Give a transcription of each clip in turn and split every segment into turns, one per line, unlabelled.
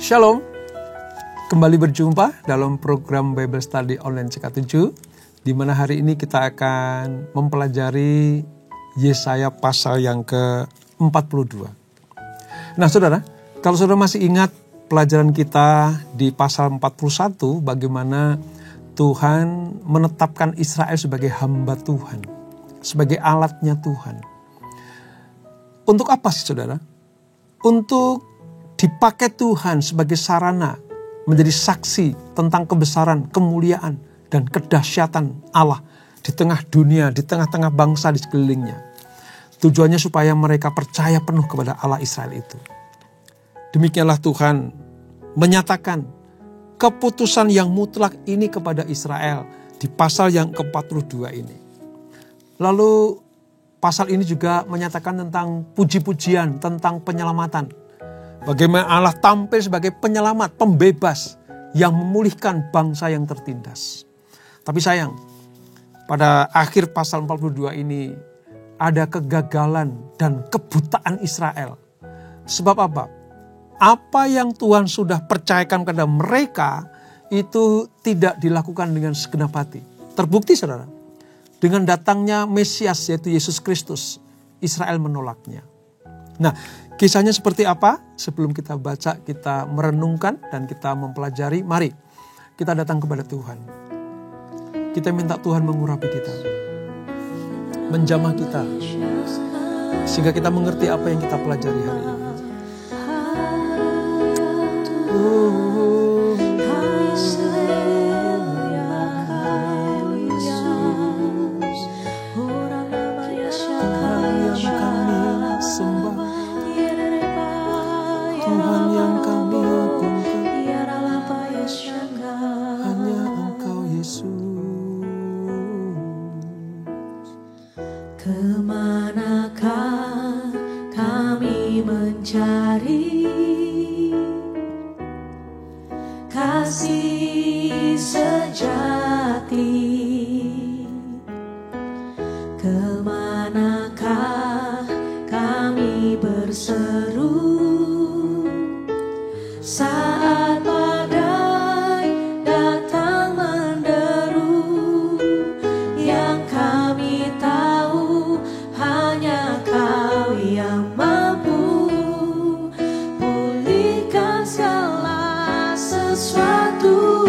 Shalom, kembali berjumpa dalam program Bible Study Online CK7, di mana hari ini kita akan mempelajari Yesaya pasal yang ke-42. Nah saudara, kalau saudara masih ingat pelajaran kita di pasal 41, bagaimana Tuhan menetapkan Israel sebagai hamba Tuhan, sebagai alatnya Tuhan. Untuk apa sih saudara? Untuk dipakai Tuhan sebagai sarana menjadi saksi tentang kebesaran, kemuliaan, dan kedahsyatan Allah di tengah dunia, di tengah-tengah bangsa di sekelilingnya. Tujuannya supaya mereka percaya penuh kepada Allah Israel itu. Demikianlah Tuhan menyatakan keputusan yang mutlak ini kepada Israel di pasal yang ke-42 ini. Lalu pasal ini juga menyatakan tentang puji-pujian, tentang penyelamatan. Bagaimana Allah tampil sebagai penyelamat, pembebas yang memulihkan bangsa yang tertindas. Tapi sayang, pada akhir pasal 42 ini ada kegagalan dan kebutaan Israel. Sebab apa? Apa yang Tuhan sudah percayakan kepada mereka itu tidak dilakukan dengan segenap hati. Terbukti saudara, dengan datangnya Mesias yaitu Yesus Kristus, Israel menolaknya. Nah, kisahnya seperti apa? Sebelum kita baca, kita merenungkan dan kita mempelajari, mari kita datang kepada Tuhan. Kita minta Tuhan mengurapi kita, menjamah kita, sehingga kita mengerti apa yang kita pelajari hari ini.
Kemanakah kami mencari kasih sejati? Kemanakah kami berseru saat badai datang menderu? Yang kami tahu hanya Kau yang mampu pulihkan segala sesuatu.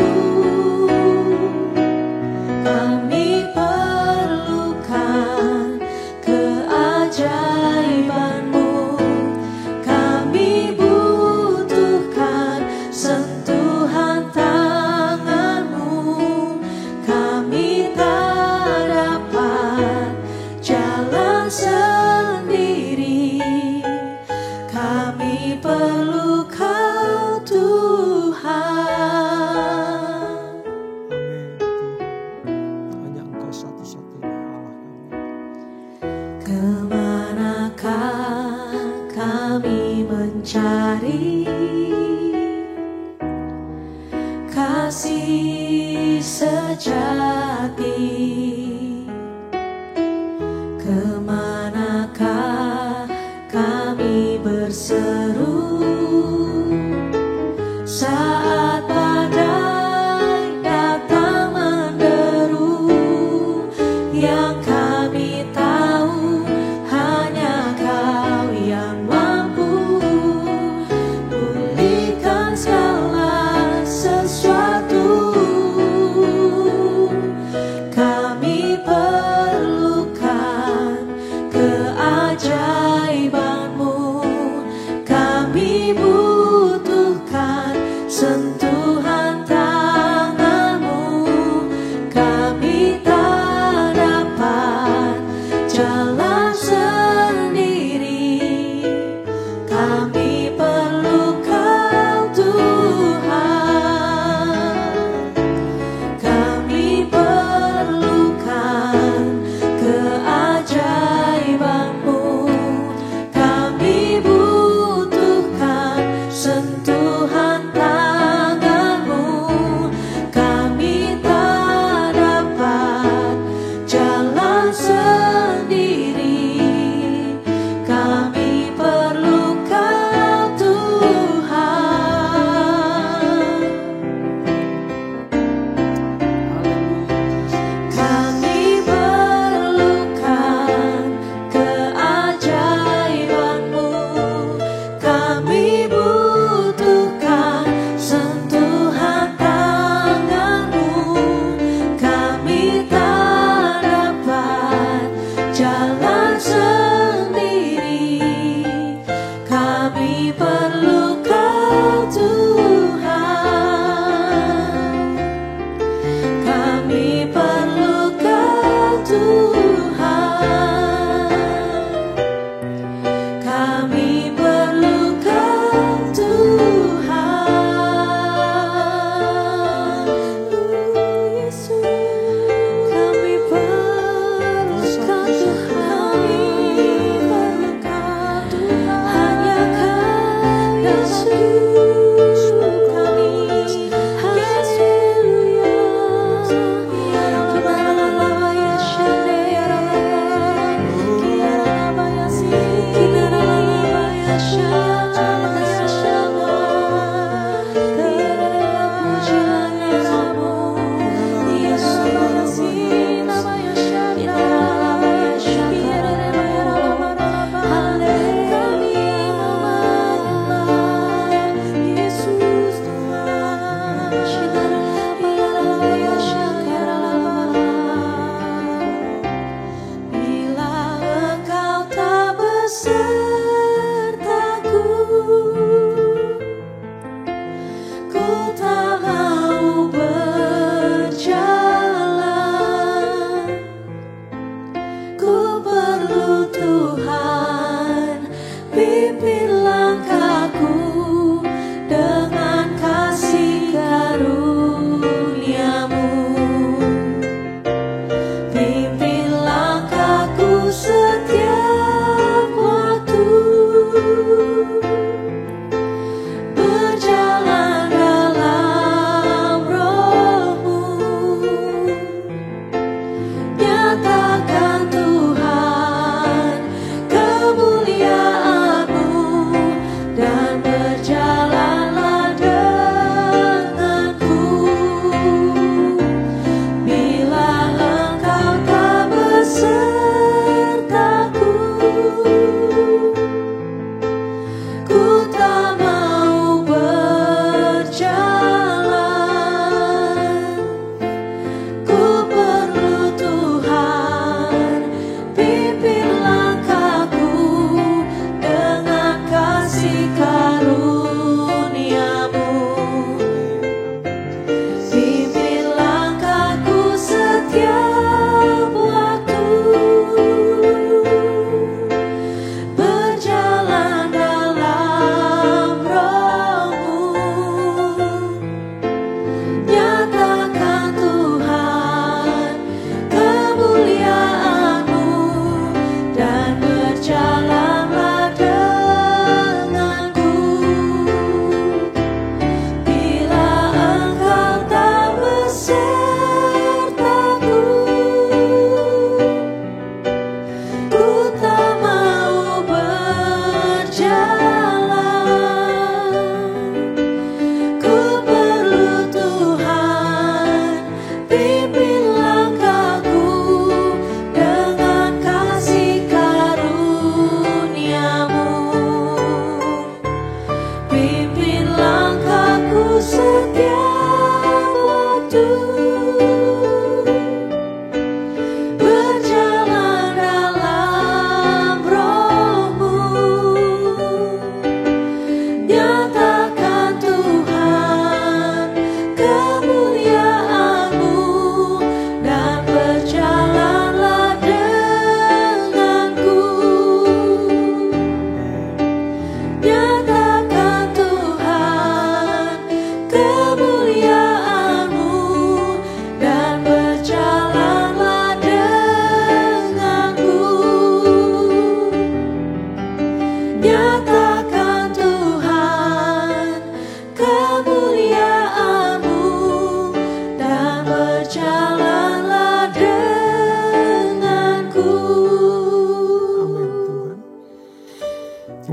Kami perlukan keajaiban-Mu. Kami butuhkan sentuhan tangan-Mu. Kami tak dapat jalan sendiri. Kami perlu Kau Tuhan.
Hanya Engkau satu-satunya Allah kami.
Kemanakah kami mencari kasih sejati? Kemanakah kami berseru saat badai datang menderu? Yang kami tahu hanya Kau yang mampu pulihkan segala sesuatu. Kami perlukan keajaiban-Mu. Kami butuhkan sentuhan tangan-Mu. Kami tak dapat jalan sendiri. Kami perlu Kau Tuhan. Kami perlukan keajaiban-Mu. Kami butuhkan sentuhan tangan-Mu. Kami tak dapat jalan sendiri. Kami perlu Kau Tuhan.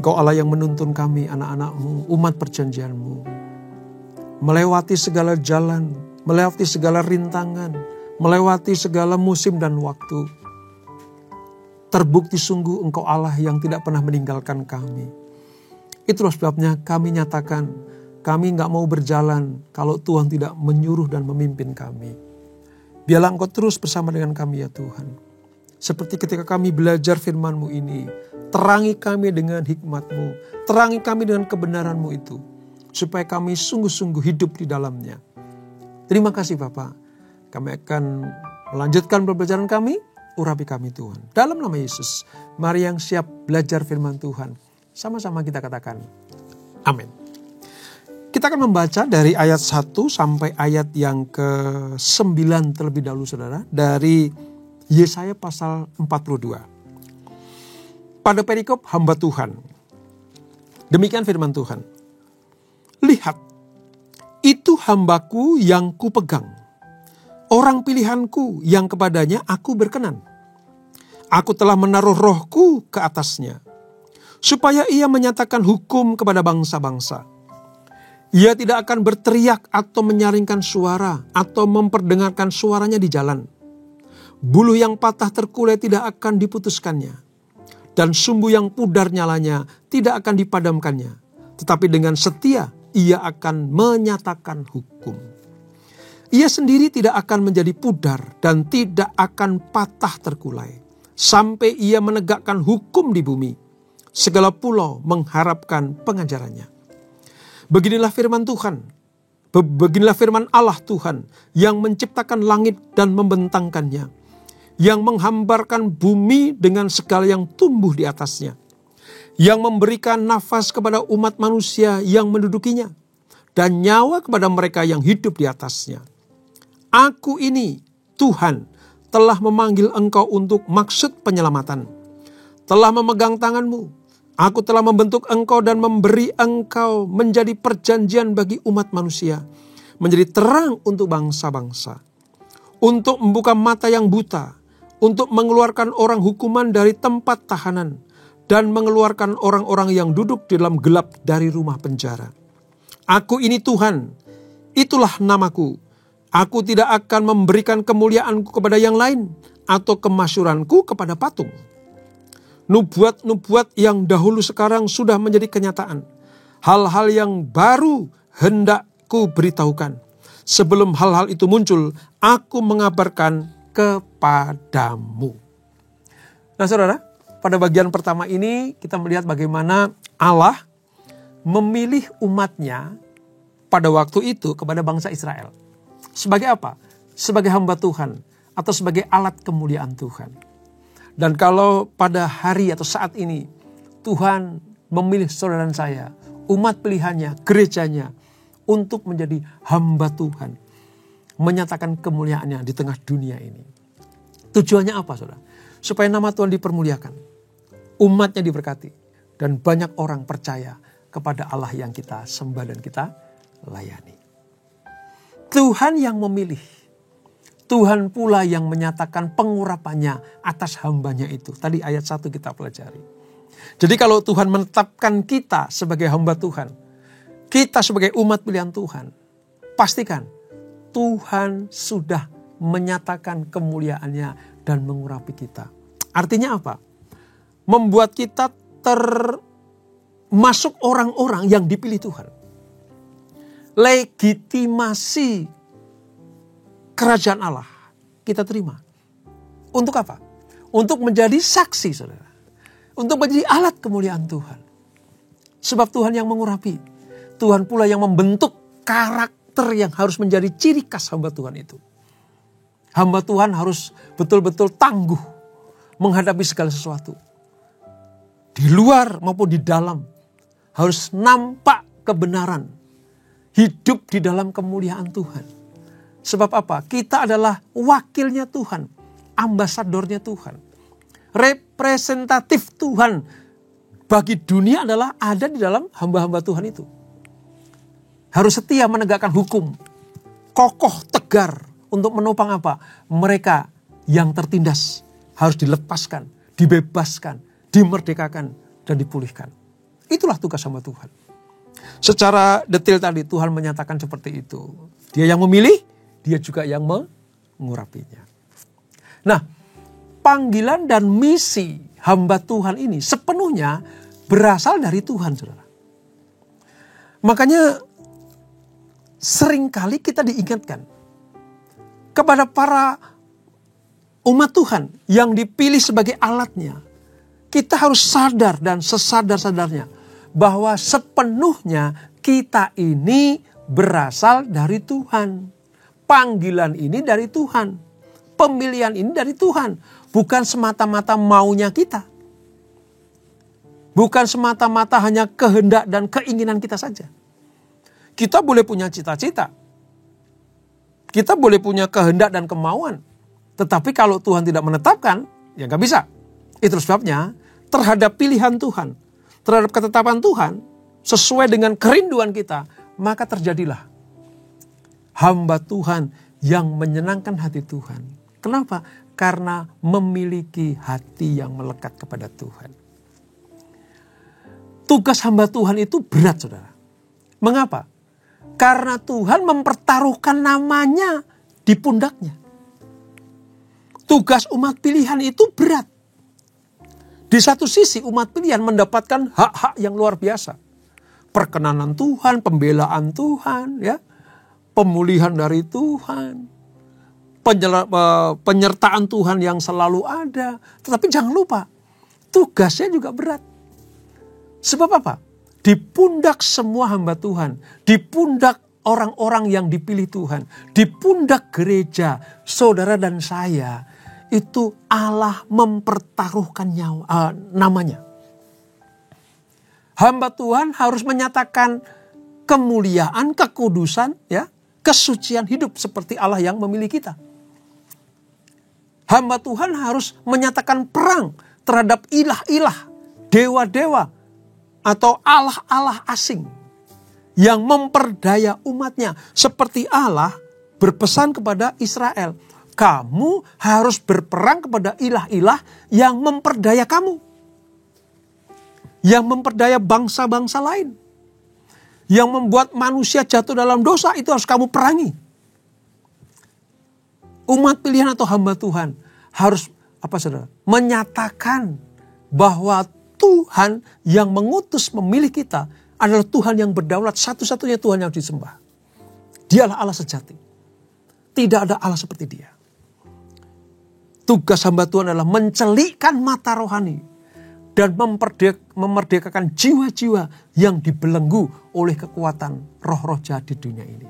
Engkau Allah yang menuntun kami, anak-anak-Mu, umat perjanjian-Mu, melewati segala jalan, melewati segala rintangan, melewati segala musim dan waktu. Terbukti sungguh Engkau Allah yang tidak pernah meninggalkan kami. Itulah sebabnya kami nyatakan, kami gak mau berjalan kalau Tuhan tidak menyuruh dan memimpin kami. Biarlah Engkau terus bersama dengan kami ya Tuhan. Seperti ketika kami belajar firman-Mu ini, terangi kami dengan hikmat-Mu, terangi kami dengan kebenaran-Mu itu, supaya kami sungguh-sungguh hidup di dalamnya. Terima kasih Bapa. Kami akan melanjutkan pembelajaran kami, urapi kami Tuhan. Dalam nama Yesus, mari yang siap belajar firman Tuhan. Sama-sama kita katakan, amin. Kita akan membaca dari ayat 1 sampai ayat yang ke-9 terlebih dahulu saudara. Dari Yesaya pasal 42. Pada perikop hamba Tuhan. Demikian firman Tuhan. Lihat, itu hambaku yang kupegang. Orang pilihanku yang kepadanya aku berkenan. Aku telah menaruh rohku ke atasnya. Supaya ia menyatakan hukum kepada bangsa-bangsa. Ia tidak akan berteriak atau menyaringkan suara atau memperdengarkan suaranya di jalan. Buluh yang patah terkulai tidak akan diputuskannya. Dan sumbu yang pudar nyalanya tidak akan dipadamkannya. Tetapi dengan setia ia akan menyatakan hukum. Ia sendiri tidak akan menjadi pudar dan tidak akan patah terkulai. Sampai ia menegakkan hukum di bumi. Segala pulau mengharapkan pengajarannya. Beginilah firman Tuhan. Beginilah firman Allah Tuhan yang menciptakan langit dan membentangkannya. Yang menghambarkan bumi dengan segala yang tumbuh di atasnya. Yang memberikan nafas kepada umat manusia yang mendudukinya. Dan nyawa kepada mereka yang hidup di atasnya. Aku ini, Tuhan, telah memanggil engkau untuk maksud penyelamatan. Telah memegang tanganmu. Aku telah membentuk engkau dan memberi engkau menjadi perjanjian bagi umat manusia. Menjadi terang untuk bangsa-bangsa. Untuk membuka mata yang buta. Untuk mengeluarkan orang hukuman dari tempat tahanan. Dan mengeluarkan orang-orang yang duduk di dalam gelap dari rumah penjara. Aku ini Tuhan, itulah namaku. Aku tidak akan memberikan kemuliaanku kepada yang lain. Atau kemasyuranku kepada patung. Nubuat-nubuat yang dahulu sekarang sudah menjadi kenyataan. Hal-hal yang baru hendak ku beritahukan. Sebelum hal-hal itu muncul, aku mengabarkan kepadamu. Nah saudara, pada bagian pertama ini kita melihat bagaimana Allah memilih umatnya pada waktu itu kepada bangsa Israel. Sebagai apa? Sebagai hamba Tuhan atau sebagai alat kemuliaan Tuhan. Dan kalau pada hari atau saat ini Tuhan memilih saudara dan saya, umat pilihannya, gerejanya untuk menjadi hamba Tuhan. Menyatakan kemuliaannya di tengah dunia ini. Tujuannya apa saudara? Supaya nama Tuhan dipermuliakan. Umatnya diberkati. Dan banyak orang percaya kepada Allah yang kita sembah dan kita layani. Tuhan yang memilih. Tuhan pula yang menyatakan pengurapannya atas hambanya itu. Tadi ayat 1 kita pelajari. Jadi kalau Tuhan menetapkan kita sebagai hamba Tuhan. Kita sebagai umat pilihan Tuhan. Pastikan Tuhan sudah menyatakan kemuliaannya dan mengurapi kita. Artinya apa? Membuat kita termasuk orang-orang yang dipilih Tuhan. Legitimasi kerajaan Allah kita terima. Untuk apa? Untuk menjadi saksi saudara. Untuk menjadi alat kemuliaan Tuhan. Sebab Tuhan yang mengurapi. Tuhan pula yang membentuk karakter yang harus menjadi ciri khas hamba Tuhan itu. Hamba Tuhan harus betul-betul tangguh menghadapi segala sesuatu. Di luar maupun di dalam harus nampak kebenaran. Hidup di dalam kemuliaan Tuhan. Sebab apa? Kita adalah wakilnya Tuhan. Ambasadornya Tuhan. Representatif Tuhan bagi dunia adalah ada di dalam hamba-hamba Tuhan itu. Harus setia menegakkan hukum. Kokoh, tegar. Untuk menopang apa? Mereka yang tertindas. Harus dilepaskan, dibebaskan, dimerdekakan, dan dipulihkan. Itulah tugas hamba Tuhan. Secara detail tadi Tuhan menyatakan seperti itu. Dia yang memilih, dia juga yang mengurapinya. Nah, panggilan dan misi hamba Tuhan ini sepenuhnya berasal dari Tuhan, saudara. Makanya seringkali kita diingatkan kepada para umat Tuhan yang dipilih sebagai alatnya. Kita harus sadar dan sesadar-sadarnya bahwa sepenuhnya kita ini berasal dari Tuhan. Panggilan ini dari Tuhan. Pemilihan ini dari Tuhan. Bukan semata-mata maunya kita. Bukan semata-mata hanya kehendak dan keinginan kita saja. Kita boleh punya cita-cita. Kita boleh punya kehendak dan kemauan. Tetapi kalau Tuhan tidak menetapkan, ya gak bisa. Itu sebabnya terhadap pilihan Tuhan, terhadap ketetapan Tuhan, sesuai dengan kerinduan kita, maka terjadilah hamba Tuhan yang menyenangkan hati Tuhan. Kenapa? Karena memiliki hati yang melekat kepada Tuhan. Tugas hamba Tuhan itu berat, saudara. Mengapa? Karena Tuhan mempertaruhkan namanya di pundaknya. Tugas umat pilihan itu berat. Di satu sisi umat pilihan mendapatkan hak-hak yang luar biasa. Perkenanan Tuhan, pembelaan Tuhan, ya, pemulihan dari Tuhan, penyertaan Tuhan yang selalu ada. Tetapi jangan lupa, tugasnya juga berat. Sebab apa? Di pundak semua hamba Tuhan, di pundak orang-orang yang dipilih Tuhan, di pundak gereja, saudara dan saya, itu Allah mempertaruhkan namanya. Hamba Tuhan harus menyatakan kemuliaan, kekudusan, ya, kesucian hidup seperti Allah yang memilih kita. Hamba Tuhan harus menyatakan perang terhadap ilah-ilah, dewa-dewa, atau allah-allah asing yang memperdaya umatnya. Seperti Allah berpesan kepada Israel, kamu harus berperang kepada ilah-ilah yang memperdaya kamu. Yang memperdaya bangsa-bangsa lain. Yang membuat manusia jatuh dalam dosa, itu harus kamu perangi. Umat pilihan atau hamba Tuhan harus saudara? Menyatakan bahwa Tuhan yang mengutus memilih kita adalah Tuhan yang berdaulat, satu-satunya Tuhan yang disembah. Dialah Allah sejati. Tidak ada Allah seperti Dia. Tugas hamba Tuhan adalah mencelikkan mata rohani dan memerdekakan jiwa-jiwa yang dibelenggu oleh kekuatan roh-roh jahat di dunia ini.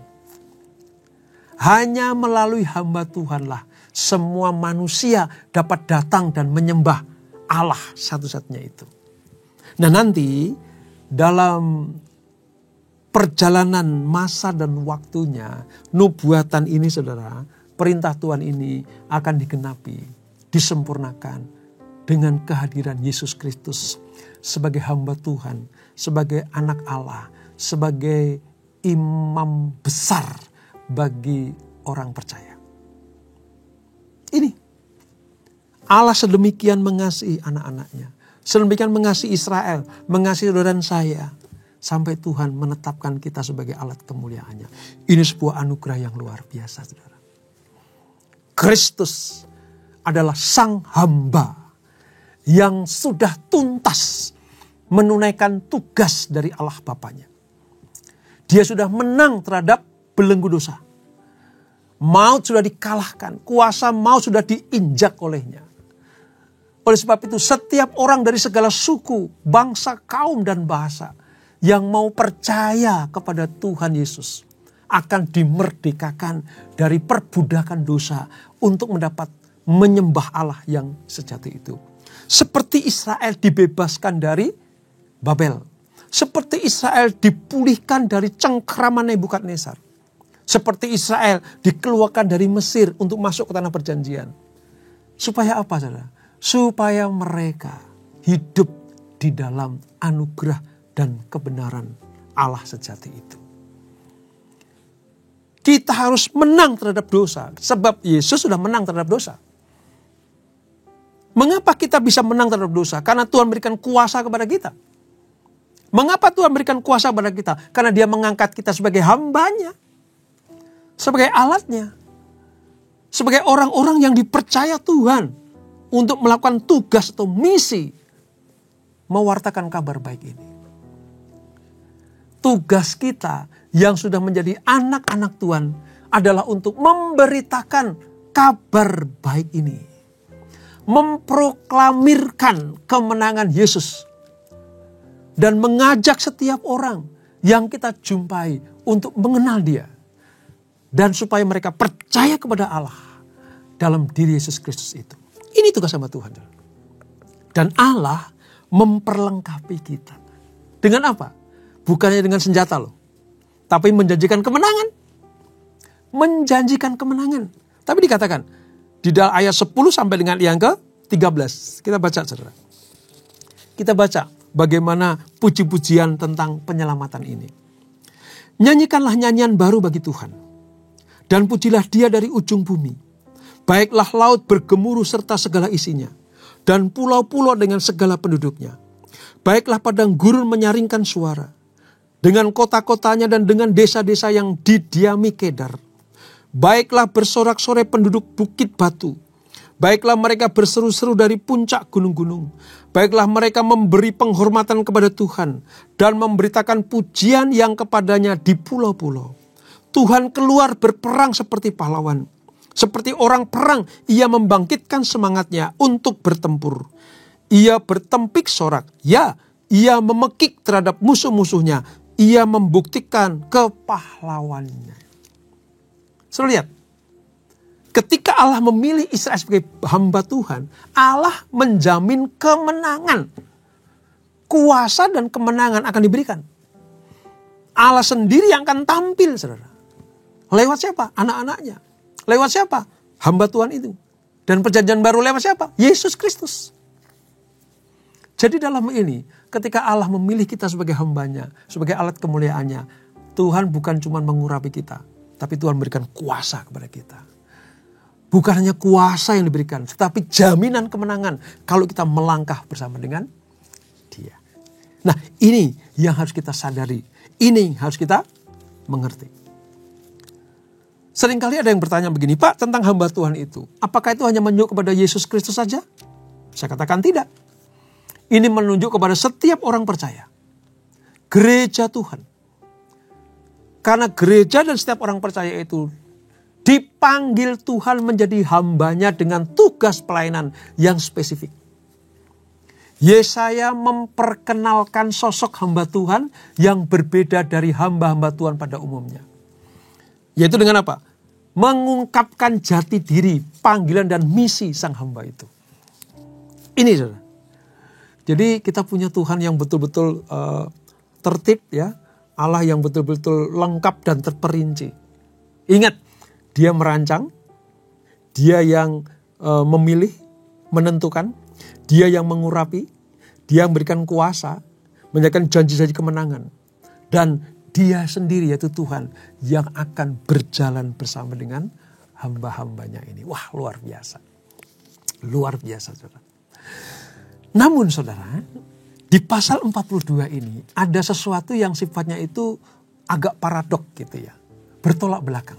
Hanya melalui hamba Tuhanlah semua manusia dapat datang dan menyembah Allah satu-satunya itu. Nah, nanti dalam perjalanan masa dan waktunya, nubuatan ini, saudara, perintah Tuhan ini akan digenapi, disempurnakan dengan kehadiran Yesus Kristus sebagai hamba Tuhan, sebagai anak Allah, sebagai imam besar bagi orang percaya. Ini Allah sedemikian mengasihi anak-anaknya, sedemikian mengasihi Israel, mengasihi saudara dan saya, sampai Tuhan menetapkan kita sebagai alat kemuliaannya. Ini sebuah anugerah yang luar biasa, saudara. Kristus adalah sang hamba yang sudah tuntas menunaikan tugas dari Allah Bapanya. Dia sudah menang terhadap belenggu dosa. Maut sudah dikalahkan, kuasa maut sudah diinjak olehnya. Oleh sebab itu setiap orang dari segala suku, bangsa, kaum dan bahasa yang mau percaya kepada Tuhan Yesus akan dimerdekakan dari perbudakan dosa untuk mendapat menyembah Allah yang sejati itu. Seperti Israel dibebaskan dari Babel. Seperti Israel dipulihkan dari cengkeraman Nebukadnezar. Seperti Israel dikeluarkan dari Mesir untuk masuk ke tanah perjanjian. Supaya apa, saudara? Supaya mereka hidup di dalam anugerah dan kebenaran Allah sejati itu. Kita harus menang terhadap dosa. Sebab Yesus sudah menang terhadap dosa. Mengapa kita bisa menang terhadap dosa? Karena Tuhan berikan kuasa kepada kita. Mengapa Tuhan berikan kuasa pada kita? Karena Dia mengangkat kita sebagai hambanya. Sebagai alatnya. Sebagai orang-orang yang dipercaya Tuhan untuk melakukan tugas atau misi mewartakan kabar baik ini. Tugas kita yang sudah menjadi anak-anak Tuhan adalah untuk memberitakan kabar baik ini. Memproklamirkan kemenangan Yesus. Dan mengajak setiap orang yang kita jumpai untuk mengenal Dia. Dan supaya mereka percaya kepada Allah dalam diri Yesus Kristus itu. Ini tugas sama Tuhan. Dan Allah memperlengkapi kita. Dengan apa? Bukannya dengan senjata loh. Tapi menjanjikan kemenangan. Menjanjikan kemenangan. Tapi dikatakan di dalam ayat 10 sampai dengan yang ke-13. Kita baca saudara. Kita baca bagaimana puji-pujian tentang penyelamatan ini. Nyanyikanlah nyanyian baru bagi Tuhan. Dan pujilah Dia dari ujung bumi. Baiklah laut bergemuruh serta segala isinya. Dan pulau-pulau dengan segala penduduknya. Baiklah padang gurun menyaringkan suara. Dengan kota-kotanya dan dengan desa-desa yang didiami Kedar. Baiklah bersorak-sorai penduduk bukit batu. Baiklah mereka berseru-seru dari puncak gunung-gunung. Baiklah mereka memberi penghormatan kepada Tuhan. Dan memberitakan pujian yang kepadanya di pulau-pulau. Tuhan keluar berperang seperti pahlawan. Seperti orang perang, Ia membangkitkan semangatnya untuk bertempur. Ia bertempik sorak. Ya, Ia memekik terhadap musuh-musuhnya. Ia membuktikan kepahlawannya. Saudara lihat. Ketika Allah memilih Israel sebagai hamba Tuhan, Allah menjamin kemenangan. Kuasa dan kemenangan akan diberikan. Allah sendiri yang akan tampil, saudara. Lewat siapa? Anak-anaknya. Lewat siapa? Hamba Tuhan itu. Dan perjanjian baru lewat siapa? Yesus Kristus. Jadi dalam ini, ketika Allah memilih kita sebagai hambanya, sebagai alat kemuliaannya, Tuhan bukan cuma mengurapi kita, tapi Tuhan memberikan kuasa kepada kita. Bukan hanya kuasa yang diberikan, tetapi jaminan kemenangan kalau kita melangkah bersama dengan Dia. Nah, ini yang harus kita sadari. Ini yang harus kita mengerti. Seringkali ada yang bertanya begini, Pak, tentang hamba Tuhan itu. Apakah itu hanya menunjuk kepada Yesus Kristus saja? Saya katakan tidak. Ini menunjuk kepada setiap orang percaya. Gereja Tuhan. Karena gereja dan setiap orang percaya itu dipanggil Tuhan menjadi hambanya dengan tugas pelayanan yang spesifik. Yesaya memperkenalkan sosok hamba Tuhan yang berbeda dari hamba-hamba Tuhan pada umumnya. Yaitu dengan apa? Mengungkapkan jati diri, panggilan dan misi sang hamba itu. Ini saudara. Jadi kita punya Tuhan yang betul-betul tertib ya. Allah yang betul-betul lengkap dan terperinci. Ingat, Dia merancang, Dia yang memilih, menentukan, Dia yang mengurapi, Dia yang memberikan kuasa, memberikan janji-janji kemenangan. Dan Dia sendiri yaitu Tuhan yang akan berjalan bersama dengan hamba-hambanya ini. Wah, luar biasa. Luar biasa, saudara. Namun saudara, di pasal 42 ini ada sesuatu yang sifatnya itu agak paradok gitu ya. Bertolak belakang.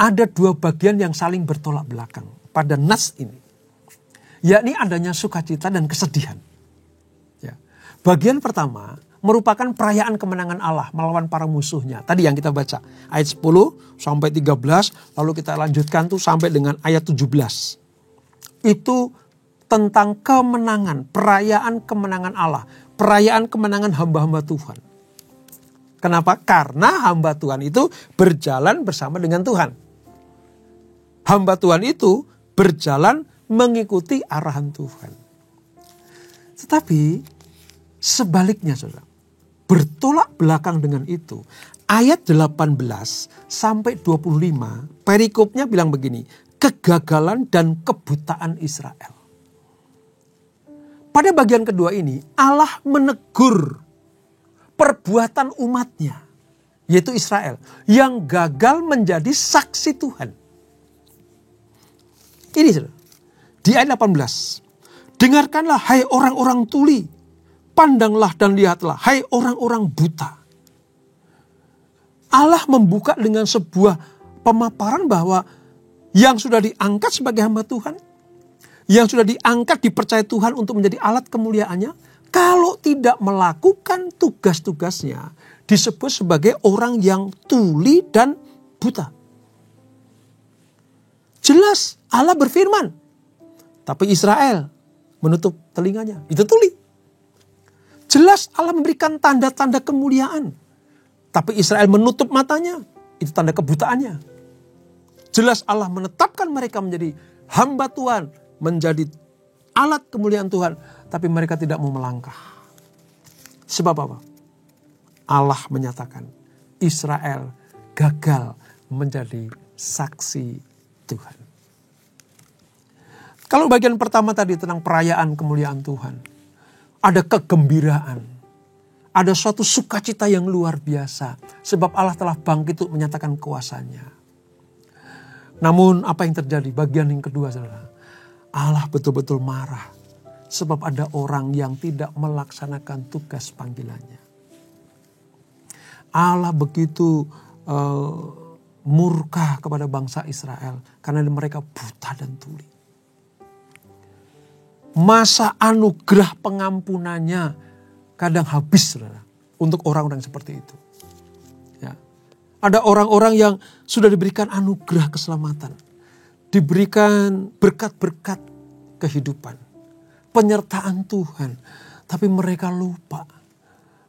Ada dua bagian yang saling bertolak belakang pada nas ini. Yakni adanya sukacita dan kesedihan. Ya. Bagian pertama merupakan perayaan kemenangan Allah melawan para musuhnya. Tadi yang kita baca ayat 10 sampai 13, lalu kita lanjutkan tuh sampai dengan ayat 17. Itu tentang kemenangan, perayaan kemenangan Allah, perayaan kemenangan hamba-hamba Tuhan. Kenapa? Karena hamba Tuhan itu berjalan bersama dengan Tuhan. Hamba Tuhan itu berjalan mengikuti arahan Tuhan. Tetapi sebaliknya saudara, bertolak belakang dengan itu, ayat 18 sampai 25, perikopnya bilang begini, kegagalan dan kebutaan Israel. Pada bagian kedua ini, Allah menegur perbuatan umatnya, yaitu Israel, yang gagal menjadi saksi Tuhan. Ini di ayat 18, dengarkanlah hai orang-orang tuli, Pandanglah dan lihatlah, hai orang-orang buta. Allah membuka dengan sebuah pemaparan bahwa yang sudah diangkat sebagai hamba Tuhan, yang sudah diangkat dipercaya Tuhan untuk menjadi alat kemuliaannya, kalau tidak melakukan tugas-tugasnya, disebut sebagai orang yang tuli dan buta. Jelas Allah berfirman, tapi Israel menutup telinganya. Itu tuli. Jelas Allah memberikan tanda-tanda kemuliaan, tapi Israel menutup matanya. Itu tanda kebutaannya. Jelas Allah menetapkan mereka menjadi hamba Tuhan, menjadi alat kemuliaan Tuhan, tapi mereka tidak mau melangkah. Sebab apa? Allah menyatakan Israel gagal menjadi saksi Tuhan. Kalau bagian pertama tadi tentang perayaan kemuliaan Tuhan, ada kegembiraan, ada suatu sukacita yang luar biasa, sebab Allah telah bangkit untuk menyatakan kuasanya. Namun apa yang terjadi? Bagian yang kedua, saudara, Allah betul-betul marah, sebab ada orang yang tidak melaksanakan tugas panggilannya. Allah begitu murka kepada bangsa Israel karena mereka buta dan tuli. Masa anugerah pengampunannya kadang habis, saudara, untuk orang-orang seperti itu. Ya. Ada orang-orang yang sudah diberikan anugerah keselamatan, diberikan berkat-berkat kehidupan, penyertaan Tuhan, tapi mereka lupa.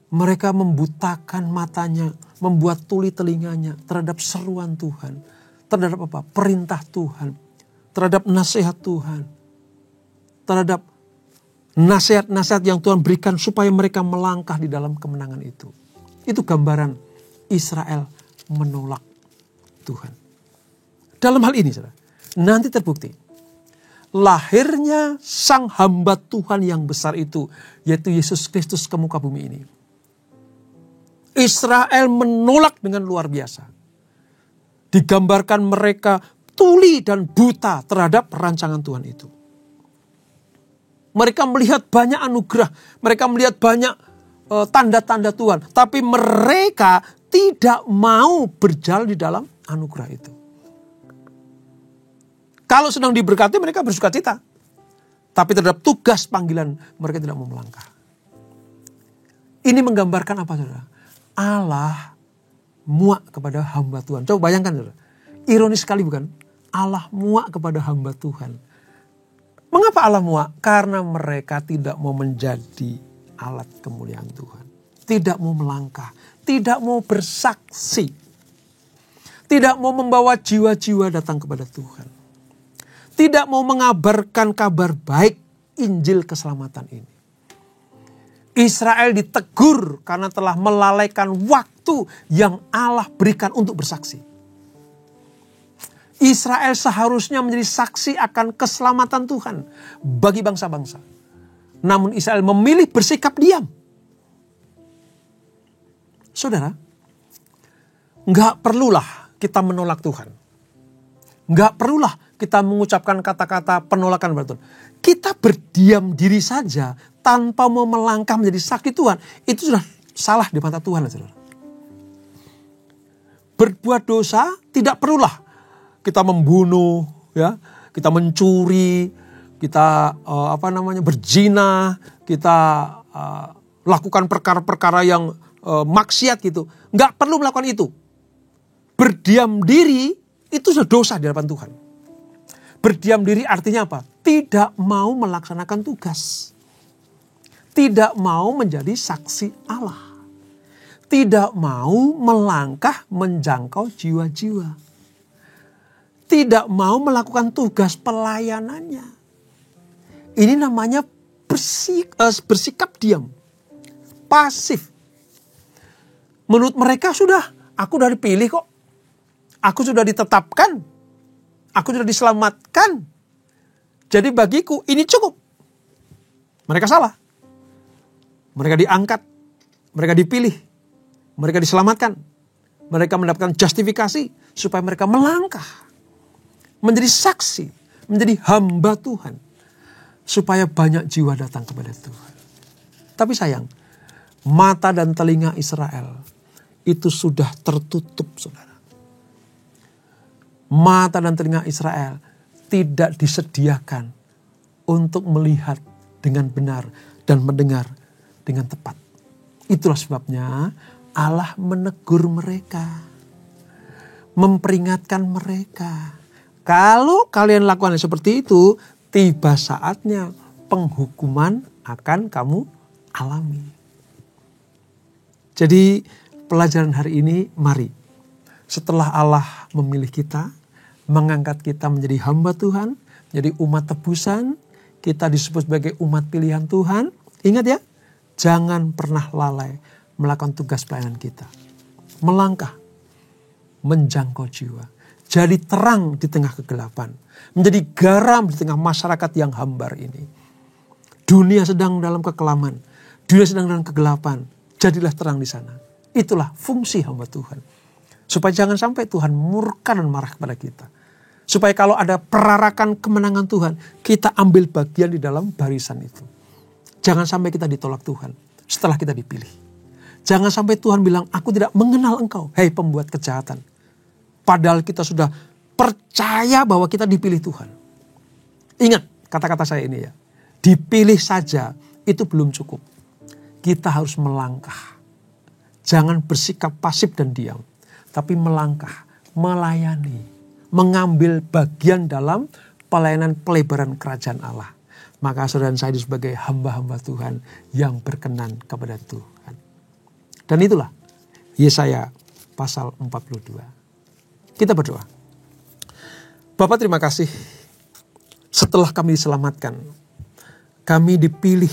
Mereka membutakan matanya, membuat tuli telinganya terhadap seruan Tuhan. Terhadap apa? Perintah Tuhan. Terhadap nasihat Tuhan. Terhadap nasihat-nasihat yang Tuhan berikan supaya mereka melangkah di dalam kemenangan itu. Itu gambaran Israel menolak Tuhan. Dalam hal ini, saudara, nanti terbukti lahirnya sang hamba Tuhan yang besar itu, yaitu Yesus Kristus ke muka bumi ini. Israel menolak dengan luar biasa. Digambarkan mereka tuli dan buta terhadap rancangan Tuhan itu. Mereka melihat banyak anugerah. Mereka melihat banyak tanda-tanda Tuhan. Tapi mereka tidak mau berjalan di dalam anugerah itu. Kalau sedang diberkati mereka bersuka cita. Tapi terhadap tugas panggilan mereka tidak mau melangkah. Ini menggambarkan apa, saudara? Allah muak kepada hamba Tuhan. Coba bayangkan, saudara. Ironis sekali bukan? Allah muak kepada hamba Tuhan. Mengapa Allah muak? Karena mereka tidak mau menjadi alat kemuliaan Tuhan. Tidak mau melangkah. Tidak mau bersaksi. Tidak mau membawa jiwa-jiwa datang kepada Tuhan. Tidak mau mengabarkan kabar baik Injil keselamatan ini. Israel ditegur karena telah melalaikan waktu yang Allah berikan untuk bersaksi. Israel seharusnya menjadi saksi akan keselamatan Tuhan bagi bangsa-bangsa. Namun Israel memilih bersikap diam. Saudara, nggak perlulah kita menolak Tuhan. Nggak perlulah kita mengucapkan kata-kata penolakan kepada Tuhan. Kita berdiam diri saja tanpa mau melangkah menjadi saksi Tuhan, itu sudah salah di mata Tuhan, saudara. Berbuat dosa tidak perlulah kita membunuh, ya, kita mencuri, kita berzina, kita lakukan perkara-perkara yang maksiat gitu. Nggak perlu melakukan itu. Berdiam diri itu sudah dosa di hadapan Tuhan. Berdiam diri artinya apa? Tidak mau melaksanakan tugas. Tidak mau menjadi saksi Allah. Tidak mau melangkah menjangkau jiwa-jiwa. Tidak mau melakukan tugas pelayanannya. Ini namanya bersikap diam. Pasif. Menurut mereka sudah, aku sudah dipilih kok. Aku sudah ditetapkan. Aku sudah diselamatkan. Jadi bagiku ini cukup. Mereka salah. Mereka diangkat. Mereka dipilih. Mereka diselamatkan. Mereka mendapatkan justifikasi. Supaya mereka melangkah. Menjadi saksi. Menjadi hamba Tuhan. Supaya banyak jiwa datang kepada Tuhan. Tapi sayang, mata dan telinga Israel itu sudah tertutup, saudara. Mata dan telinga Israel tidak disediakan untuk melihat dengan benar dan mendengar dengan tepat. Itulah sebabnya Allah menegur mereka, memperingatkan mereka. Kalau kalian lakukan seperti itu, tiba saatnya penghukuman akan kamu alami. Jadi pelajaran hari ini, mari setelah Allah memilih kita, mengangkat kita menjadi hamba Tuhan, menjadi umat tebusan, kita disebut sebagai umat pilihan Tuhan. Ingat ya, jangan pernah lalai melakukan tugas pelayanan kita. Melangkah, menjangkau jiwa. Jadi terang di tengah kegelapan. Menjadi garam di tengah masyarakat yang hambar ini. Dunia sedang dalam kekelaman. Dunia sedang dalam kegelapan. Jadilah terang di sana. Itulah fungsi hamba Tuhan. Supaya jangan sampai Tuhan murka dan marah kepada kita. Supaya kalau ada perarakan kemenangan Tuhan, kita ambil bagian di dalam barisan itu. Jangan sampai kita ditolak Tuhan setelah kita dipilih. Jangan sampai Tuhan bilang, aku tidak mengenal engkau, hei pembuat kejahatan. Padahal kita sudah percaya bahwa kita dipilih Tuhan. Ingat kata-kata saya ini ya. Dipilih saja itu belum cukup. Kita harus melangkah. Jangan bersikap pasif dan diam. Tapi melangkah, melayani. Mengambil bagian dalam pelayanan pelebaran kerajaan Allah. Maka saudara saya sebagai hamba-hamba Tuhan yang berkenan kepada Tuhan. Dan itulah Yesaya pasal 42. Kita berdoa. Bapa, terima kasih. Setelah kami diselamatkan, kami dipilih,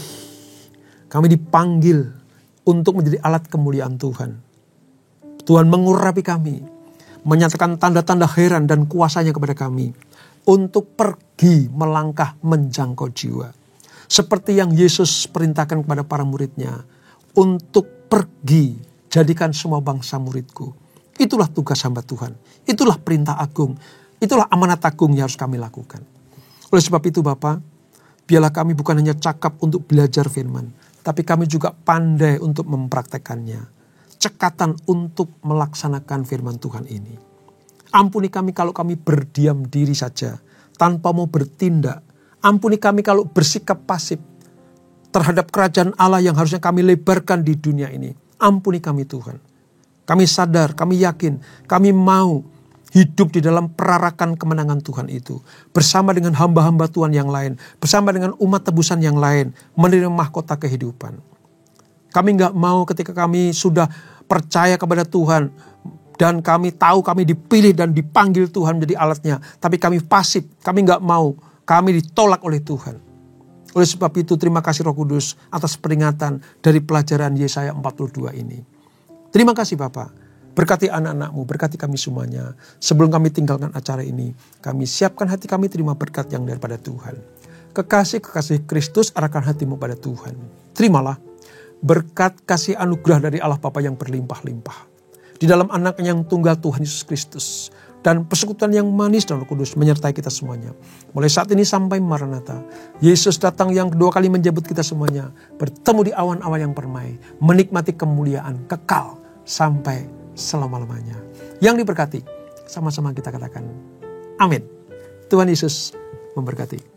kami dipanggil untuk menjadi alat kemuliaan Tuhan. Tuhan mengurapi kami, menyatakan tanda-tanda heran dan kuasanya kepada kami untuk pergi melangkah menjangkau jiwa. Seperti yang Yesus perintahkan kepada para muridnya, untuk pergi jadikan semua bangsa muridku. Itulah tugas hamba Tuhan. Itulah perintah agung. Itulah amanat agung yang harus kami lakukan. Oleh sebab itu Bapa, biarlah kami bukan hanya cakap untuk belajar firman, tapi kami juga pandai untuk mempraktekannya. Cekatan untuk melaksanakan firman Tuhan ini. Ampuni kami kalau kami berdiam diri saja, tanpa mau bertindak. Ampuni kami kalau bersikap pasif terhadap kerajaan Allah yang harusnya kami lebarkan di dunia ini. Ampuni kami Tuhan. Kami sadar, kami yakin, kami mau hidup di dalam perarakan kemenangan Tuhan itu. Bersama dengan hamba-hamba Tuhan yang lain, bersama dengan umat tebusan yang lain, menerima mahkota kehidupan. Kami gak mau ketika kami sudah percaya kepada Tuhan, dan kami tahu kami dipilih dan dipanggil Tuhan menjadi alatnya, tapi kami pasif, kami gak mau, kami ditolak oleh Tuhan. Oleh sebab itu terima kasih Roh Kudus atas peringatan dari pelajaran Yesaya 42 ini. Terima kasih Bapak, berkati anak-anakmu, berkati kami semuanya. Sebelum kami tinggalkan acara ini, kami siapkan hati kami terima berkat yang daripada Tuhan. Kekasih-kekasih Kristus, arahkan hatimu pada Tuhan. Terimalah berkat kasih anugerah dari Allah Bapa yang berlimpah-limpah. Di dalam anak-Nya yang tunggal Tuhan Yesus Kristus. Dan persekutuan yang manis dan Roh Kudus menyertai kita semuanya. Mulai saat ini sampai Maranatha. Yesus datang yang kedua kali menjemput kita semuanya. Bertemu di awan-awan yang permai. Menikmati kemuliaan kekal sampai selama-lamanya. Yang diberkati, sama-sama kita katakan amin. Tuhan Yesus memberkati.